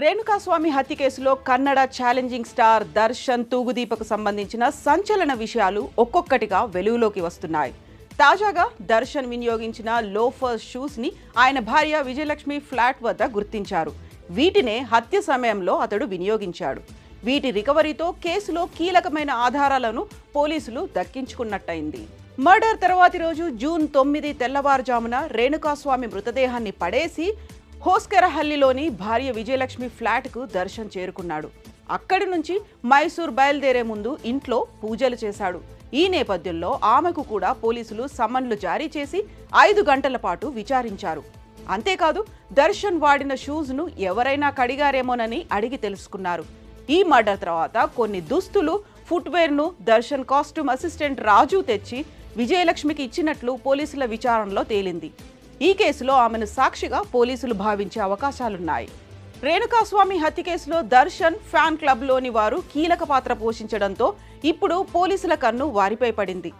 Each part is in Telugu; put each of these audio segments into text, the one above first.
రేణుకాస్వామి హత్య కేసులో కన్నడ ఛాలెంజింగ్ స్టార్ దర్శన్ తూగుదీపకు సంబంధించిన సంచలన విషయాలు ఒక్కొక్కటిగా వెలుగులోకి వస్తున్నాయి. తాజాగా దర్శన్ వినియోగించిన లోఫర్ షూస్ ని ఆయన భార్య విజయలక్ష్మి ఫ్లాట్ వద్ద గుర్తించారు. వీటినే హత్య సమయంలో అతడు వినియోగించాడు. వీటి రికవరీతో కేసులో కీలకమైన ఆధారాలను పోలీసులు దక్కించుకున్నట్టయింది. మర్డర్ తర్వాతి రోజు జూన్ 9 తెల్లవారుజామున రేణుకాస్వామి మృతదేహాన్ని పడేసి హోస్కెరహల్లిలోని భార్య విజయలక్ష్మి ఫ్లాట్కు దర్శన్ చేరుకున్నాడు. అక్కడి నుంచి మైసూర్ బయలుదేరే ముందు ఇంట్లో పూజలు చేశాడు. ఈ నేపథ్యంలో ఆమెకు కూడా పోలీసులు సమన్లు జారీ చేసి 5 గంటల పాటు విచారించారు. అంతేకాదు, దర్శన్ వాడిన షూస్ను ఎవరైనా కడిగారేమోనని అడిగి తెలుసుకున్నారు. ఈ మర్డర్ తర్వాత కొన్ని దుస్తులు, ఫుట్వేర్ను దర్శన్ కాస్ట్యూమ్ అసిస్టెంట్ రాజు తెచ్చి విజయలక్ష్మికి ఇచ్చినట్లు పోలీసుల విచారణలో తేలింది. ఈ కేసులో ఆమెను సాక్షిగా పోలీసులు భావించే అవకాశాలున్నాయి. రేణుకాస్వామి హత్య కేసులో దర్శన్ ఫ్యాన్ క్లబ్లోని వారు కీలక పాత్ర పోషించడంతో ఇప్పుడు పోలీసుల కన్ను వారిపై పడింది.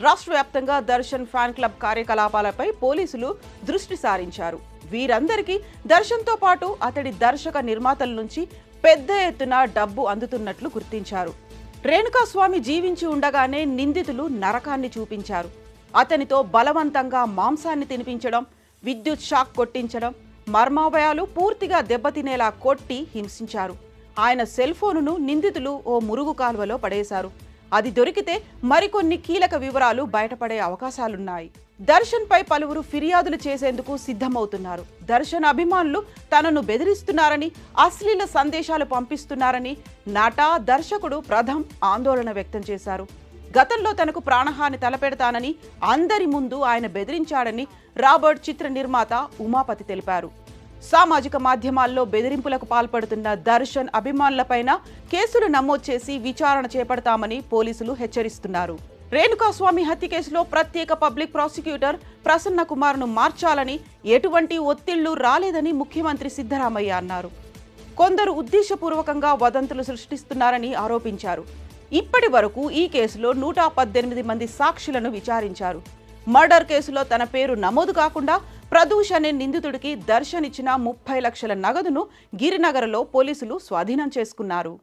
రాష్ట్ర వ్యాప్తంగా దర్శన్ ఫ్యాన్ క్లబ్ కార్యకలాపాలపై పోలీసులు దృష్టి సారించారు. వీరందరికీ దర్శన్తో పాటు అతడి దర్శక నిర్మాతల నుంచి పెద్ద ఎత్తున డబ్బు అందుతున్నట్లు గుర్తించారు. రేణుకాస్వామి జీవించి ఉండగానే నిందితులు నరకాన్ని చూపించారు. అతనితో బలవంతంగా మాంసాన్ని తినిపించడం, విద్యుత్ షాక్ కొట్టించడం, మర్మావయాలు పూర్తిగా దెబ్బతినేలా కొట్టి హింసించారు. ఆయన సెల్ ఫోనును నిందితులు ఓ మురుగు కాలువలో పడేశారు. అది దొరికితే మరికొన్ని కీలక వివరాలు బయటపడే అవకాశాలున్నాయి. దర్శన్ పై పలువురు ఫిర్యాదులు చేసేందుకు సిద్ధమవుతున్నారు. దర్శన్ అభిమానులు తనను బెదిరిస్తున్నారని, అశ్లీల సందేశాలు పంపిస్తున్నారని నట, దర్శకుడు ప్రథమ్ ఆందోళన వ్యక్తం చేశారు. గతంలో తనకు ప్రాణహాని తలపెడతానని అందరి ముందు ఆయన బెదిరించాడని రాబర్ట్ చిత్ర నిర్మాత ఉమాపతి తెలిపారు. సామాజిక మాధ్యమాల్లో బెదిరింపులకు పాల్పడుతున్న దర్శన్ అభిమానులపైన కేసులు నమోదు చేసి విచారణ చేపడతామని పోలీసులు హెచ్చరిస్తున్నారు. రేణుకాస్వామి హత్య కేసులో ప్రత్యేక పబ్లిక్ ప్రాసిక్యూటర్ ప్రసన్న కుమార్ను మార్చాలని ఎటువంటి ఒత్తిళ్లు రాలేదని ముఖ్యమంత్రి సిద్ధరామయ్య అన్నారు. కొందరు ఉద్దేశపూర్వకంగా వదంతులు సృష్టిస్తున్నారని ఆరోపించారు. ఇప్పటి వరకు ఈ కేసులో 118 మంది సాక్షులను విచారించారు. మర్డర్ కేసులో తన పేరు నమోదు కాకుండా ప్రదూష్ అనే నిందితుడికి దర్శన్ ఇచ్చిన 30 లక్షల నగదును గిరినగర్లో పోలీసులు స్వాధీనం చేసుకున్నారు.